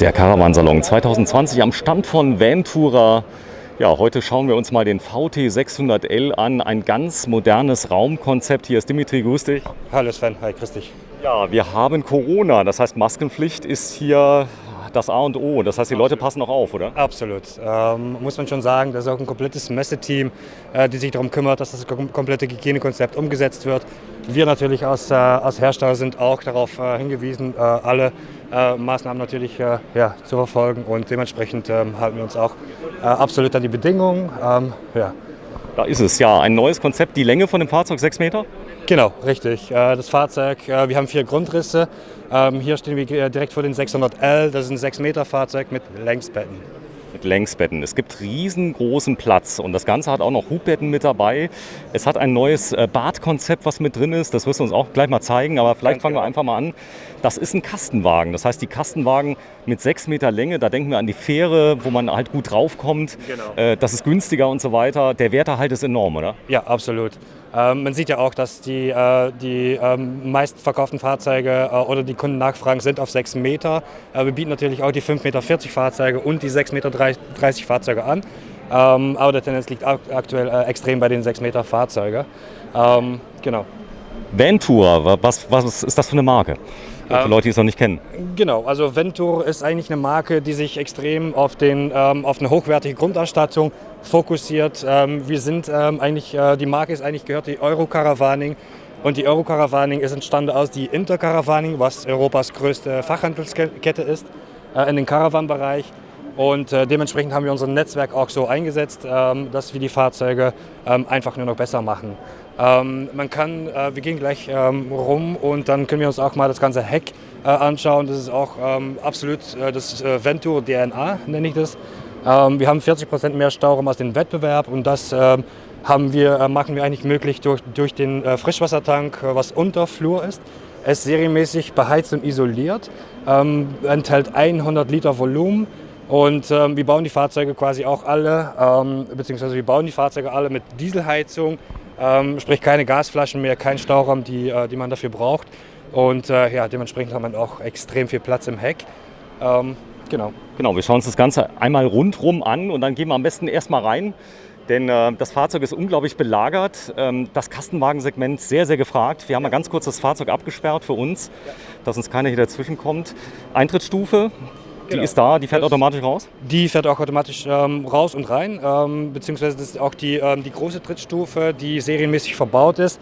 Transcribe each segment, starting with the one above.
Der Caravansalon 2020 am Stand von Vantura. Ja, heute schauen wir uns mal den VT600L an. Ein ganz modernes Raumkonzept. Hier ist Dimitri, grüß dich. Hallo Sven, hi, grüß dich. Ja, wir haben Corona. Das heißt, Maskenpflicht ist hier das A und O. Das heißt, die Leute passen auch auf, oder? Absolut. Muss man schon sagen, das ist auch ein komplettes Messeteam, die sich darum kümmert, dass das komplette Hygienekonzept umgesetzt wird. Wir natürlich als Hersteller sind auch darauf hingewiesen, alle Maßnahmen natürlich zu verfolgen, und dementsprechend halten wir uns auch absolut an die Bedingungen. Da ist es, ja. Ein neues Konzept. Die Länge von dem Fahrzeug 6 Meter? Genau, richtig. Das Fahrzeug, wir haben 4 Grundrisse. Hier stehen wir direkt vor den 600L. Das ist ein 6 Meter Fahrzeug mit Längsbetten. Mit Längsbetten. Es gibt riesengroßen Platz und das Ganze hat auch noch Hubbetten mit dabei. Es hat ein neues Badkonzept, was mit drin ist. Das wirst du uns auch gleich mal zeigen, aber vielleicht fangen wir einfach mal an. Das ist ein Kastenwagen. Das heißt, die Kastenwagen mit 6 Meter Länge, da denken wir an die Fähre, wo man halt gut draufkommt. Genau. Das ist günstiger und so weiter. Der Werterhalt ist enorm, oder? Ja, absolut. Man sieht ja auch, dass die meisten verkauften Fahrzeuge oder die Kundennachfragen sind auf 6 Meter. Wir bieten natürlich auch die 5,40 Meter Fahrzeuge und die 6,30 Meter Fahrzeuge an. Aber der Tendenz liegt aktuell extrem bei den 6 Meter Fahrzeugen. Genau. Vantura, was ist das für eine Marke? Für Leute, die es noch nicht kennen. Genau, also Vantura ist eigentlich eine Marke, die sich extrem auf eine hochwertige Grundausstattung fokussiert. Wir sind die Marke ist eigentlich gehört die Eurocaravaning, und die Eurocaravaning ist entstanden aus die Intercaravaning, was Europas größte Fachhandelskette ist in den Caravan-Bereich. Und dementsprechend haben wir unser Netzwerk auch so eingesetzt, dass wir die Fahrzeuge einfach nur noch besser machen. Wir gehen gleich rum und dann können wir uns auch mal das ganze Heck anschauen. Das ist auch absolut das Vantura DNA, nenne ich das. Wir haben 40% mehr Stauraum als den Wettbewerb, und das machen wir eigentlich möglich durch den Frischwassertank, was unter Flur ist. Es ist serienmäßig beheizt und isoliert, enthält 100 Liter Volumen. Und wir bauen die Fahrzeuge quasi auch alle, mit Dieselheizung, sprich keine Gasflaschen mehr, kein Stauraum, die man dafür braucht. Und dementsprechend haben wir auch extrem viel Platz im Heck. Genau, wir schauen uns das Ganze einmal rundherum an und dann gehen wir am besten erstmal rein. Denn das Fahrzeug ist unglaublich belagert, das Kastenwagensegment sehr, sehr gefragt. Wir haben mal ganz kurz das Fahrzeug abgesperrt für uns, dass uns keiner hier dazwischen kommt. Eintrittsstufe. Die ist da, die fährt automatisch raus? Die fährt auch automatisch raus und rein, beziehungsweise das ist auch die große Trittstufe, die serienmäßig verbaut ist.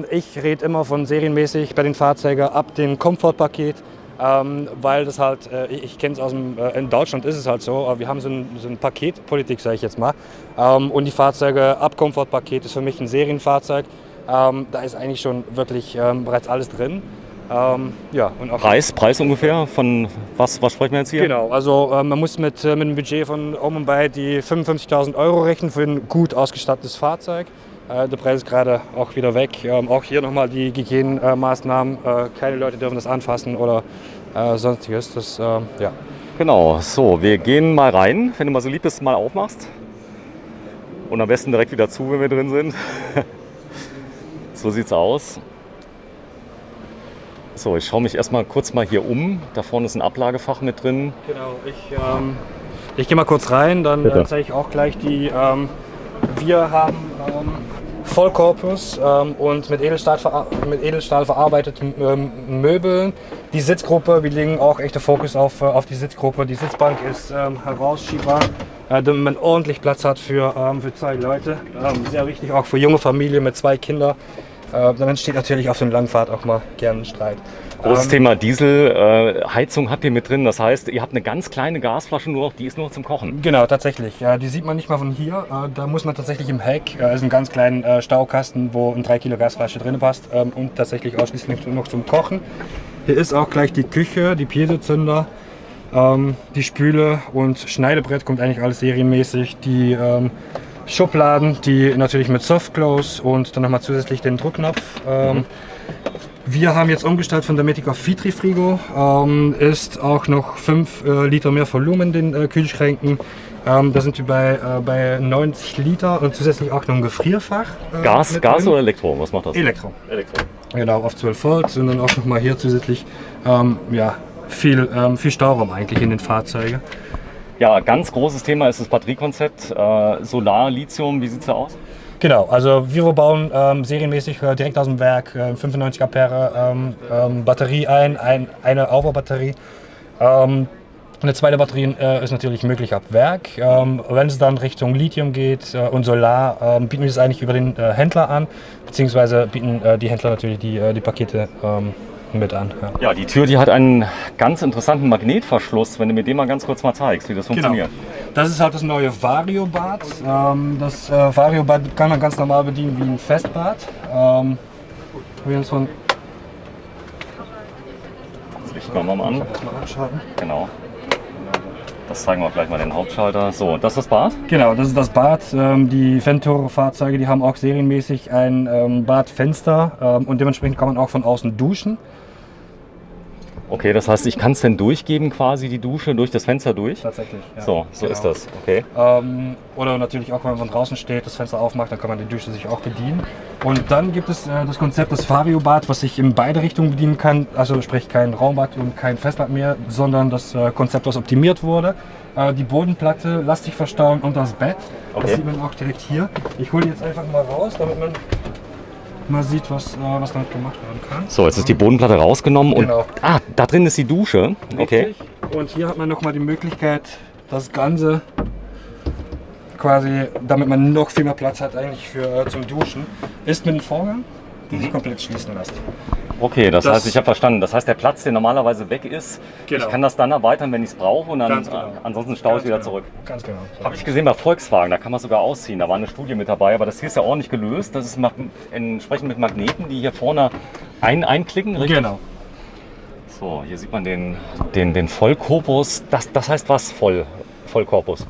Ich rede immer von serienmäßig bei den Fahrzeugen ab dem Komfortpaket, weil das halt, ich kenne es in Deutschland ist es halt so, wir haben so eine Paketpolitik, sage ich jetzt mal, und die Fahrzeuge ab Komfortpaket ist für mich ein Serienfahrzeug. Da ist eigentlich schon wirklich bereits alles drin. Und auch Preis ungefähr, von was sprechen wir jetzt hier? Genau, also man muss mit einem Budget von bei die 55.000 € rechnen für ein gut ausgestattetes Fahrzeug. Der Preis ist gerade auch wieder weg. Auch hier nochmal die Hygienemaßnahmen. Keine Leute dürfen das anfassen oder sonstiges. Genau, so, wir gehen mal rein, wenn du mal so lieb bist, mal aufmachst. Und am besten direkt wieder zu, wenn wir drin sind. So sieht's aus. So, ich schaue mich erstmal kurz mal hier um. Da vorne ist ein Ablagefach mit drin. Genau, ich gehe mal kurz rein, dann zeige ich auch gleich die. Wir haben Vollkorpus und mit Edelstahl verarbeiteten Möbeln. Die Sitzgruppe, wir legen auch echter Fokus auf die Sitzgruppe. Die Sitzbank ist herausschiebbar, damit man ordentlich Platz hat für 2 Leute. Sehr wichtig auch für junge Familien mit 2 Kindern. Dann entsteht natürlich auf den Langfahrt auch mal gerne ein Streit. Großes Thema Diesel, Heizung habt ihr mit drin, das heißt, ihr habt eine ganz kleine Gasflasche nur noch, die ist nur zum Kochen. Genau, tatsächlich. Die sieht man nicht mal von hier. Da muss man tatsächlich im Heck, ist ein ganz kleiner Staukasten, wo eine 3 Kilo Gasflasche drin passt und tatsächlich ausschließlich noch zum Kochen. Hier ist auch gleich die Küche, die Piezozünder, die Spüle und Schneidebrett kommt eigentlich alles serienmäßig. Die Schubladen, die natürlich mit Softclose und dann nochmal zusätzlich den Druckknopf. Wir haben jetzt umgestellt von der Dometic auf Vitrifrigo, ist auch noch 5 Liter mehr Volumen in den Kühlschränken. Da sind wir bei 90 Liter und zusätzlich auch noch ein Gefrierfach. Gas oder Elektro? Was macht das? Elektro. Genau, auf 12 Volt, und dann auch nochmal hier zusätzlich viel Stauraum eigentlich in den Fahrzeugen. Ja, ganz großes Thema ist das Batteriekonzept. Solar, Lithium, wie sieht es da aus? Genau, also wir bauen serienmäßig direkt aus dem Werk 95 Ampere Batterie eine Aufbaubatterie. Eine zweite Batterie ist natürlich möglich ab Werk. Wenn es dann Richtung Lithium geht und Solar, bieten wir das eigentlich über den Händler an, beziehungsweise bieten die Händler natürlich die Pakete mit an. Ja. Ja, die Tür, die hat einen ganz interessanten Magnetverschluss, wenn du mir den mal ganz kurz mal zeigst, wie das funktioniert. Genau. Das ist halt das neue Variobad. Das Variobad kann man ganz normal bedienen wie ein Festbad. Das richten wir mal an. Genau. Das zeigen wir gleich mal den Hauptschalter. So, das ist das Bad? Genau, das ist das Bad. Die Venturo-Fahrzeuge, die haben auch serienmäßig ein Badfenster und dementsprechend kann man auch von außen duschen. Okay, das heißt, ich kann es denn durchgeben, quasi die Dusche durch das Fenster durch? Tatsächlich. Ja. So genau. Ist das. Okay. Oder natürlich auch, wenn man von draußen steht, das Fenster aufmacht, dann kann man die Dusche sich auch bedienen. Und dann gibt es das Konzept des Variobad, was sich in beide Richtungen bedienen kann. Also sprich kein Raumbad und kein Festbad mehr, sondern das Konzept, was optimiert wurde. Die Bodenplatte lässt sich verstauen und das Bett. Okay. Das sieht man auch direkt hier. Ich hole die jetzt einfach mal raus, damit man mal sieht, was damit gemacht werden kann. So, jetzt ist die Bodenplatte rausgenommen und genau. Da drin ist die Dusche. Okay. Richtig. Und hier hat man nochmal die Möglichkeit, das Ganze quasi, damit man noch viel mehr Platz hat eigentlich zum Duschen, ist mit einem Vorgang, die sich komplett schließen lässt. Okay, das heißt, ich habe verstanden. Das heißt, der Platz, der normalerweise weg ist, genau. Ich kann das dann erweitern, wenn ich es brauche und dann genau. Ansonsten staue ich wieder zurück. Ganz genau. Habe ich gesehen bei Volkswagen, da kann man sogar ausziehen. Da war eine Studie mit dabei, aber das hier ist ja ordentlich gelöst. Das ist entsprechend mit Magneten, die hier vorne einklicken. Richtig? Genau. So, hier sieht man den Vollkorpus. Das heißt was? Vollkorpus?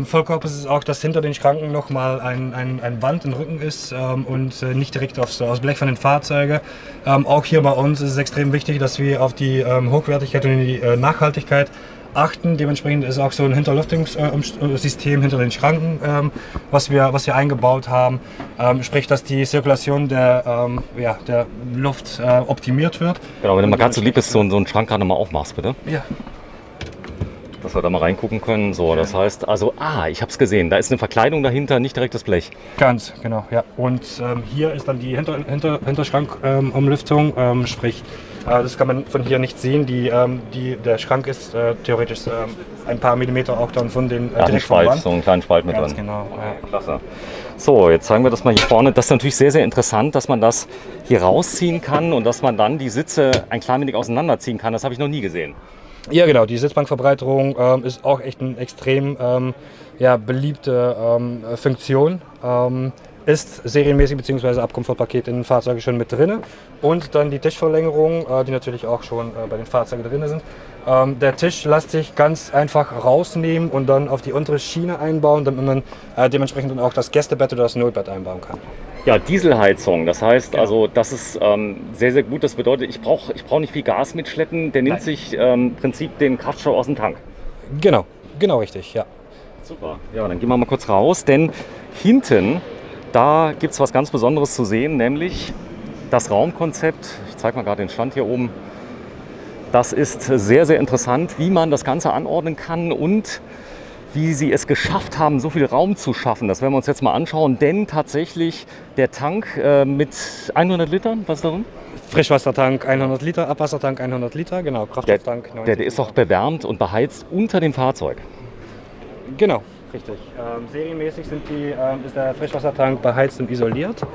Vollkorpus ist auch, dass hinter den Schranken nochmal ein Band im Rücken ist und nicht direkt aufs Blech von den Fahrzeugen. Auch hier bei uns ist es extrem wichtig, dass wir auf die Hochwertigkeit und die Nachhaltigkeit achten. Dementsprechend ist auch so ein Hinterlüftungssystem hinter den Schranken, was wir eingebaut haben. Sprich, dass die Zirkulation der Luft optimiert wird. Genau, wenn du mal gerade so lieb bist, so einen Schrank gerade mal aufmachst, bitte. Ja. Dass wir da mal reingucken können. So, das heißt, also, ich habe es gesehen, da ist eine Verkleidung dahinter, nicht direkt das Blech. Ganz genau, ja. Und hier ist dann die Hinterschrankumlüftung, sprich, das kann man von hier nicht sehen. Der Schrank ist theoretisch ein paar Millimeter auch dann von den direkt vom Band. So einen kleinen Spalt mit Ganz drin. Genau. Ja. Klasse. So, jetzt zeigen wir das mal hier vorne. Das ist natürlich sehr, sehr interessant, dass man das hier rausziehen kann und dass man dann die Sitze ein klein wenig auseinanderziehen kann. Das habe ich noch nie gesehen. Ja, genau. Die Sitzbankverbreiterung ist auch echt eine extrem beliebte Funktion. Ist serienmäßig bzw. ab Komfortpaket in den Fahrzeugen schon mit drin. Und dann die Tischverlängerung, die natürlich auch schon bei den Fahrzeugen drin sind. Der Tisch lässt sich ganz einfach rausnehmen und dann auf die untere Schiene einbauen, damit man dementsprechend dann auch das Gästebett oder das Notbett einbauen kann. Ja, Dieselheizung, das heißt, also das ist sehr, sehr gut. Das bedeutet, ich brauch nicht viel Gas mitschleppen, der nimmt sich im Prinzip den Kraftstoff aus dem Tank. Genau richtig, ja. Super, ja, dann gehen wir mal kurz raus, denn hinten, da gibt es was ganz Besonderes zu sehen, nämlich das Raumkonzept. Ich zeige mal gerade den Stand hier oben. Das ist sehr, sehr interessant, wie man das Ganze anordnen kann und wie sie es geschafft haben, so viel Raum zu schaffen. Das werden wir uns jetzt mal anschauen, denn tatsächlich der Tank mit 100 Litern, was ist da drin? Frischwassertank 100 Liter, Abwassertank 100 Liter, genau, Kraftstofftank 90 der ist auch bewärmt und beheizt unter dem Fahrzeug. Genau, richtig. Serienmäßig ist der Frischwassertank beheizt und isoliert.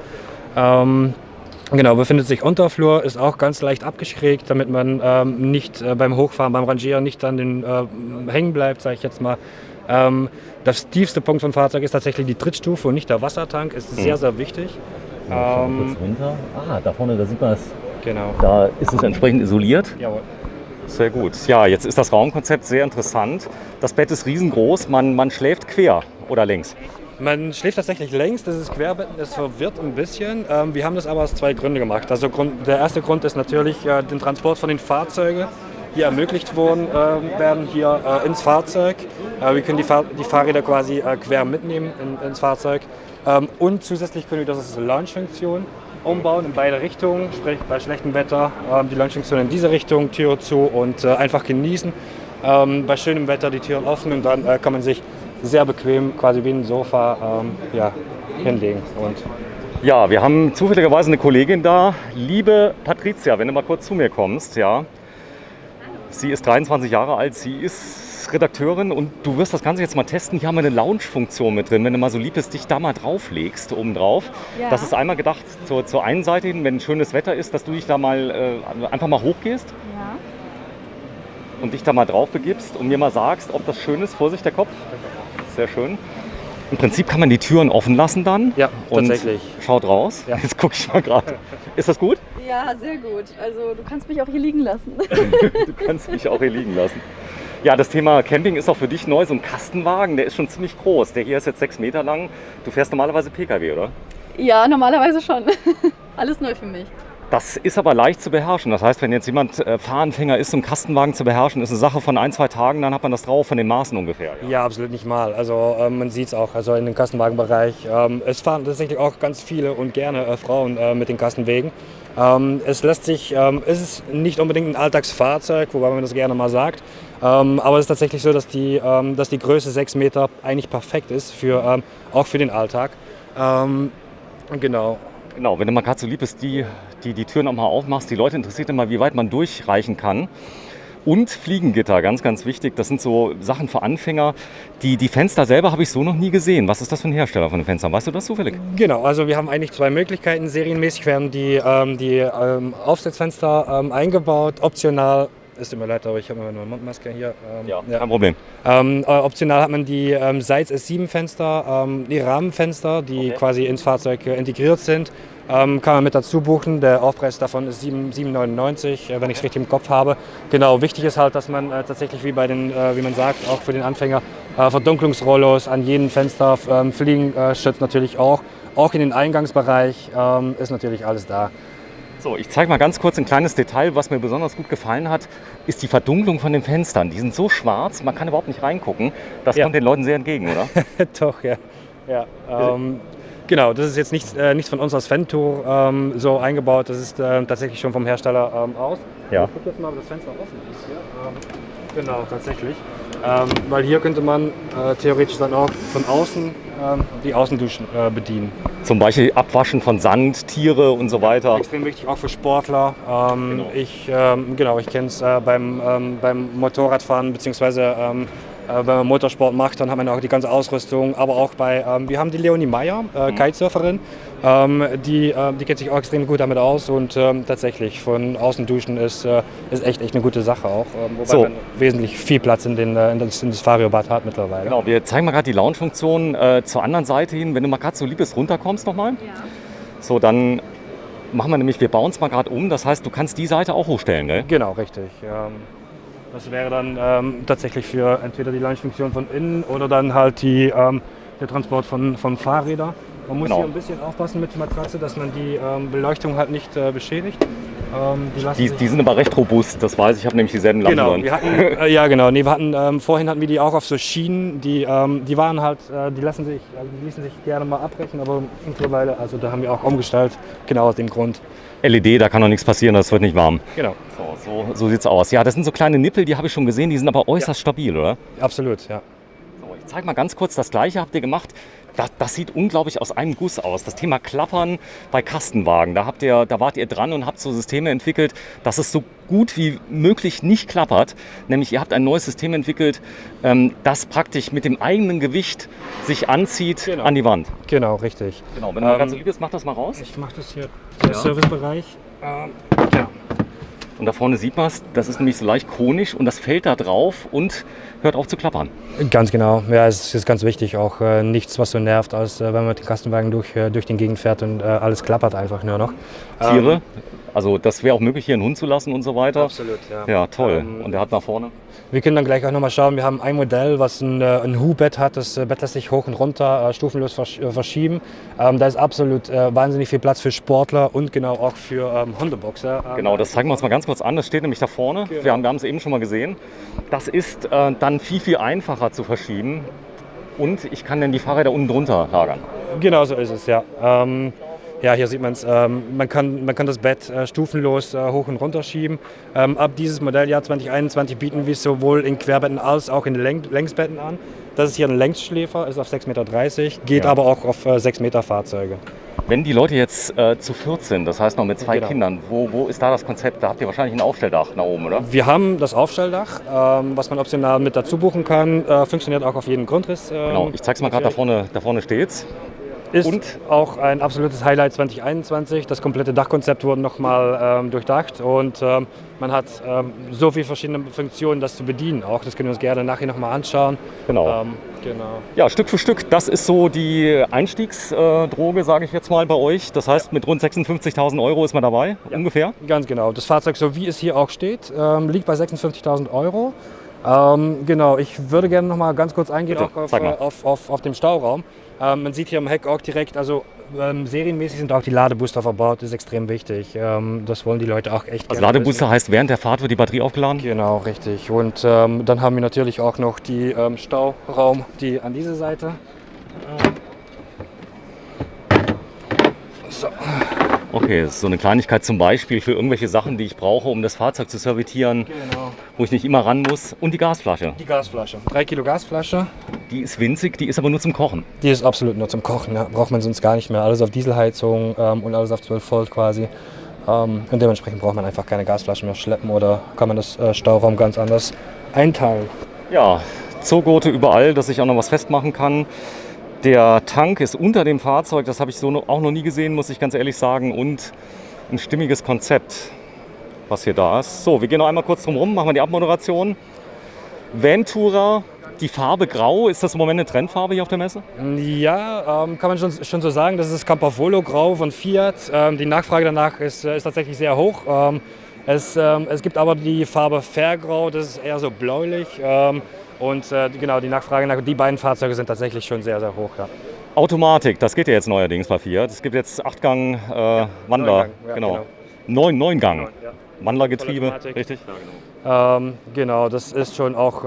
Genau, befindet sich Unterflur, ist auch ganz leicht abgeschrägt, damit man nicht beim Hochfahren, beim Rangieren nicht an den hängen bleibt, sage ich jetzt mal. Das tiefste Punkt vom Fahrzeug ist tatsächlich die Trittstufe und nicht der Wassertank. Ist sehr, sehr wichtig. Kurz runter. Da vorne, da sieht man es. Genau. Da ist es entsprechend isoliert. Jawohl. Sehr gut. Ja, jetzt ist das Raumkonzept sehr interessant. Das Bett ist riesengroß, man schläft quer oder längs. Man schläft tatsächlich längs, das ist Querbetten, das verwirrt ein bisschen. Wir haben das aber aus zwei Gründen gemacht. Also der erste Grund ist natürlich den Transport von den Fahrzeugen. Hier ermöglicht werden hier ins Fahrzeug. Wir können die Fahrräder quasi quer mitnehmen ins Fahrzeug. Und zusätzlich können wir, das ist eine Launch-Funktion, umbauen in beide Richtungen, sprich bei schlechtem Wetter die Launchfunktion in diese Richtung, Tür zu und einfach genießen. Bei schönem Wetter die Türen offen und dann kann man sich sehr bequem, quasi wie ein Sofa, hinlegen. Und Ja, wir haben zufälligerweise eine Kollegin da. Liebe Patricia, wenn du mal kurz zu mir kommst, ja. Sie ist 23 Jahre alt, sie ist Redakteurin und du wirst das Ganze jetzt mal testen. Hier haben wir eine Lounge-Funktion mit drin. Wenn du mal so lieb bist, dich da mal drauflegst, oben drauf. Ja. Das ist einmal gedacht zur einen Seite hin, wenn schönes Wetter ist, dass du dich da mal einfach mal hochgehst Ja. und dich da mal drauf begibst und mir mal sagst, ob das schön ist. Vorsicht, der Kopf. Sehr schön. Im Prinzip kann man die Türen offen lassen dann. Ja, und tatsächlich. Schaut raus. Ja. Jetzt gucke ich mal gerade. Ist das gut? Ja, sehr gut. Also du kannst mich auch hier liegen lassen. Du kannst mich auch hier liegen lassen. Ja, das Thema Camping ist auch für dich neu. So ein Kastenwagen, der ist schon ziemlich groß. Der hier ist jetzt 6 Meter lang. Du fährst normalerweise Pkw, oder? Ja, normalerweise schon. Alles neu für mich. Das ist aber leicht zu beherrschen. Das heißt, wenn jetzt jemand Fahranfänger ist, so einen Kastenwagen zu beherrschen, ist eine Sache von 1-2 Tagen, dann hat man das drauf von den Maßen ungefähr. Ja, absolut nicht mal. Also man sieht es auch, also in dem Kastenwagenbereich. Es fahren tatsächlich auch ganz viele und gerne Frauen mit den Kastenwegen. Es lässt sich, es ist nicht unbedingt ein Alltagsfahrzeug, wobei man das gerne mal sagt. Aber es ist tatsächlich so, dass die Größe 6 Meter eigentlich perfekt ist, auch für den Alltag. Genau. Genau, wenn du mal gerade so lieb bist, die Türen auch mal aufmachst, die Leute interessiert immer, wie weit man durchreichen kann. Und Fliegengitter, ganz, ganz wichtig. Das sind so Sachen für Anfänger. Die Fenster selber habe ich so noch nie gesehen. Was ist das für ein Hersteller von den Fenstern? Weißt du das zufällig? Genau, also wir haben eigentlich 2 Möglichkeiten. Serienmäßig werden die Aufsetzfenster eingebaut. Optional, es tut mir leid, aber ich habe meine Mundmaske hier. Kein Problem. Optional hat man die Seitz S7-Fenster, die Rahmenfenster, die quasi ins Fahrzeug integriert sind. Kann man mit dazu buchen. Der Aufpreis davon ist 7,99, wenn ich es richtig im Kopf habe. Genau, wichtig ist halt, dass man tatsächlich wie man sagt, auch für den Anfänger, Verdunklungsrollos an jedem Fenster, Fliegenschutz natürlich auch. Auch in den Eingangsbereich ist natürlich alles da. So, ich zeige mal ganz kurz ein kleines Detail, was mir besonders gut gefallen hat, ist die Verdunklung von den Fenstern. Die sind so schwarz, man kann überhaupt nicht reingucken. Das kommt den Leuten sehr entgegen, oder? Doch, ja. Genau, das ist jetzt nichts von uns als Fan-Tour so eingebaut. Das ist tatsächlich schon vom Hersteller aus. Ja. Ich gucke jetzt mal, ob das Fenster offen ist hier. Genau, tatsächlich. Weil hier könnte man theoretisch dann auch von außen die Außenduschen bedienen. Zum Beispiel Abwaschen von Sand, Tiere und so weiter. Extrem wichtig, auch für Sportler. Genau. Ich kenne es beim Motorradfahren, beziehungsweise wenn man Motorsport macht, dann hat man auch die ganze Ausrüstung. Aber auch wir haben die Leonie Meyer, Kitesurferin, die kennt sich auch extrem gut damit aus. Und tatsächlich, von außen duschen ist echt eine gute Sache auch. Wobei man wesentlich viel Platz in das Variobad hat mittlerweile. Genau, wir zeigen mal gerade die Lounge-Funktion zur anderen Seite hin. Wenn du mal gerade so lieb bist, runterkommst nochmal. Ja. So, dann machen wir nämlich, wir bauen es mal gerade um. Das heißt, du kannst die Seite auch hochstellen, gell? Genau, richtig. Das wäre dann tatsächlich für entweder die Launchfunktion von innen oder dann halt der Transport von Fahrrädern. Man muss hier ein bisschen aufpassen mit der Matratze, dass man die Beleuchtung halt nicht beschädigt. Die sind aber recht robust, das weiß ich. Ich habe nämlich dieselben Lampen Genau, drin. wir hatten, vorhin hatten wir die auch auf so Schienen, die waren halt, die ließen sich gerne mal abbrechen, aber mittlerweile, also da haben wir auch umgestellt, genau aus dem Grund. LED, da kann doch nichts passieren, das wird nicht warm. Genau. So sieht es aus. Ja, das sind so kleine Nippel, die habe ich schon gesehen, die sind aber äußerst stabil, oder? Absolut, ja. So, ich zeige mal ganz kurz, das gleiche habt ihr gemacht. Das sieht unglaublich aus einem Guss aus. Das Thema Klappern bei Kastenwagen, da wart ihr dran und habt so Systeme entwickelt, dass es so gut wie möglich nicht klappert. Nämlich ihr habt ein neues System entwickelt, das praktisch mit dem eigenen Gewicht sich anzieht an die Wand. Genau, richtig. Genau, wenn du ganz so lieb bist, mach das mal raus. Ich mache das hier im Servicebereich. Und da vorne sieht man es, das ist nämlich so leicht konisch und das fällt da drauf und hört auf zu klappern. Ganz genau, ja, es ist ganz wichtig, auch nichts, was so nervt, als wenn man mit dem Kastenwagen durch den Gegend fährt und alles klappert einfach nur noch. Tiere, also das wäre auch möglich, hier einen Hund zu lassen und so weiter. Absolut, ja. Ja, toll. Und der hat nach vorne? Wir können dann gleich auch nochmal schauen, wir haben ein Modell, was ein Hu-Bett hat, das Bett lässt sich hoch und runter stufenlos verschieben. Da ist absolut wahnsinnig viel Platz für Sportler und genau auch für Hundeboxer. Genau, das zeigen wir uns mal ganz kurz an, das steht nämlich da vorne. Genau. Wir haben es eben schon mal gesehen. Das ist dann viel, viel einfacher zu verschieben und ich kann dann die Fahrräder unten drunter lagern. Genau so ist es, ja. Ja, hier sieht man es. Man kann das Bett stufenlos hoch und runter schieben. Ab dieses Modelljahr 2021 bieten wir es sowohl in Querbetten als auch in Längsbetten an. Das ist hier ein Längsschläfer, ist auf 6,30 Meter, geht aber auch auf 6 Meter Fahrzeuge. Wenn die Leute jetzt zu viert sind, das heißt noch mit 2 Kindern, wo ist da das Konzept? Da habt ihr wahrscheinlich ein Aufstelldach nach oben, oder? Wir haben das Aufstelldach, was man optional mit dazu buchen kann. Funktioniert auch auf jeden Grundriss. Genau, ich zeig's mal gerade, da vorne steht's. Ist auch ein absolutes Highlight 2021. Das komplette Dachkonzept wurde nochmal durchdacht und man hat so viele verschiedene Funktionen, das zu bedienen. Auch das können wir uns gerne nachher nochmal anschauen. Genau. Genau. Ja, Stück für Stück, das ist so die Einstiegsdroge, sage ich jetzt mal bei euch. Das heißt, mit rund 56.000 € ist man dabei, ungefähr? Ganz genau. Das Fahrzeug, so wie es hier auch steht, liegt bei 56.000 €. Genau, ich würde gerne noch mal ganz kurz eingehen auf den Stauraum. Man sieht hier am Heck auch direkt, also serienmäßig sind auch die Ladebooster verbaut, das ist extrem wichtig. Das wollen die Leute auch echt gerne. Ladebooster heißt, während der Fahrt wird die Batterie aufgeladen? Genau, richtig. Und dann haben wir natürlich auch noch die Stauraum, die an dieser Seite. So. Okay, das ist so eine Kleinigkeit zum Beispiel für irgendwelche Sachen, die ich brauche, um das Fahrzeug zu servitieren, Genau. wo ich nicht immer ran muss. Und die Gasflasche. Die Gasflasche. 3 Kilo Gasflasche. Die ist winzig, die ist aber nur zum Kochen. Die ist absolut nur zum Kochen, ja. Braucht man sonst gar nicht mehr. Alles auf Dieselheizung und alles auf 12 Volt quasi. Und dementsprechend braucht man einfach keine Gasflaschen mehr schleppen oder kann man das Stauraum ganz anders einteilen. Ja, Zogurte überall, dass ich auch noch was festmachen kann. Der Tank ist unter dem Fahrzeug, das habe ich so auch noch nie gesehen, muss ich ganz ehrlich sagen. Und ein stimmiges Konzept, was hier da ist. So, wir gehen noch einmal kurz drum rum, machen wir die Abmoderation. Ventourer, die Farbe Grau, ist das im Moment eine Trendfarbe hier auf der Messe? Ja, kann man schon so sagen. Das ist das Campervolo Grau von Fiat. Die Nachfrage danach ist tatsächlich sehr hoch. Es gibt aber die Farbe Fairgrau, das ist eher so bläulich. Und genau, die Nachfrage nach die beiden Fahrzeuge sind tatsächlich schon sehr, sehr hoch. Ja. Automatik, das geht ja jetzt neuerdings bei Fiat. Es gibt jetzt 8-Gang Wandler, genau. 9-Gang. Ja. Wandlergetriebe, richtig? Ja, genau. Genau, das ist schon auch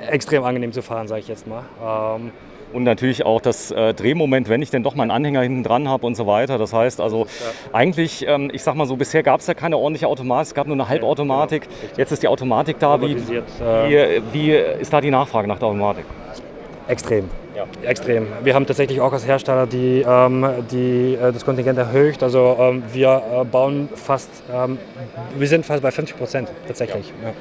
extrem angenehm zu fahren, sage ich jetzt mal. Und natürlich auch das Drehmoment, wenn ich denn doch mal einen Anhänger hinten dran habe und so weiter. Das heißt also, eigentlich, ich sag mal so, bisher gab es ja keine ordentliche Automatik, es gab nur eine Halbautomatik. Genau. Jetzt ist die Automatik da. Wie ist da die Nachfrage nach der Automatik? Extrem. Ja. Extrem. Wir haben tatsächlich auch als Hersteller das Kontingent erhöht. Also wir sind fast bei 50% tatsächlich. Ja.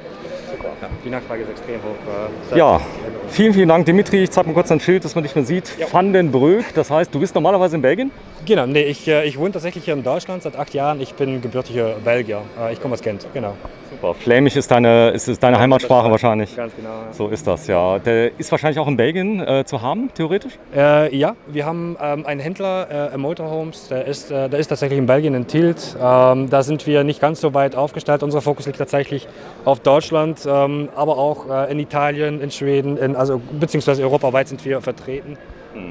Ja, die Nachfrage ist extrem hoch. Ja, vielen Dank, Dimitri. Ich zeige mal kurz ein Schild, dass man dich mal sieht. Ja. Van den Broek, das heißt, du bist normalerweise in Belgien? Genau, nee, ich wohne tatsächlich hier in Deutschland seit 8 Jahren. Ich bin gebürtiger Belgier. Ich komme aus Gent, genau. Super. Flämisch ist deine Heimatsprache wahrscheinlich. Ganz genau. Ja. So ist das, ja. Der ist wahrscheinlich auch in Belgien zu haben, theoretisch? Ja, wir haben einen Händler, Motorhomes, der ist tatsächlich in Belgien, in Tielt. Da sind wir nicht ganz so weit aufgestellt. Unser Fokus liegt tatsächlich auf Deutschland, aber auch in Italien, in Schweden, beziehungsweise europaweit sind wir vertreten.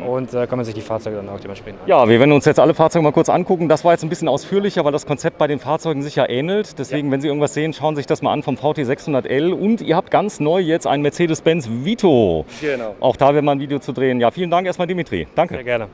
Und kann man sich die Fahrzeuge dann auch dementsprechend anschauen. Ja, wir werden uns jetzt alle Fahrzeuge mal kurz angucken. Das war jetzt ein bisschen ausführlicher, weil das Konzept bei den Fahrzeugen sich ja ähnelt. Deswegen, wenn Sie irgendwas sehen, schauen Sie sich das mal an vom VT 600L. Und ihr habt ganz neu jetzt einen Mercedes-Benz Vito. Genau. Auch da werden wir ein Video zu drehen. Ja, vielen Dank erstmal, Dimitri. Danke. Sehr gerne.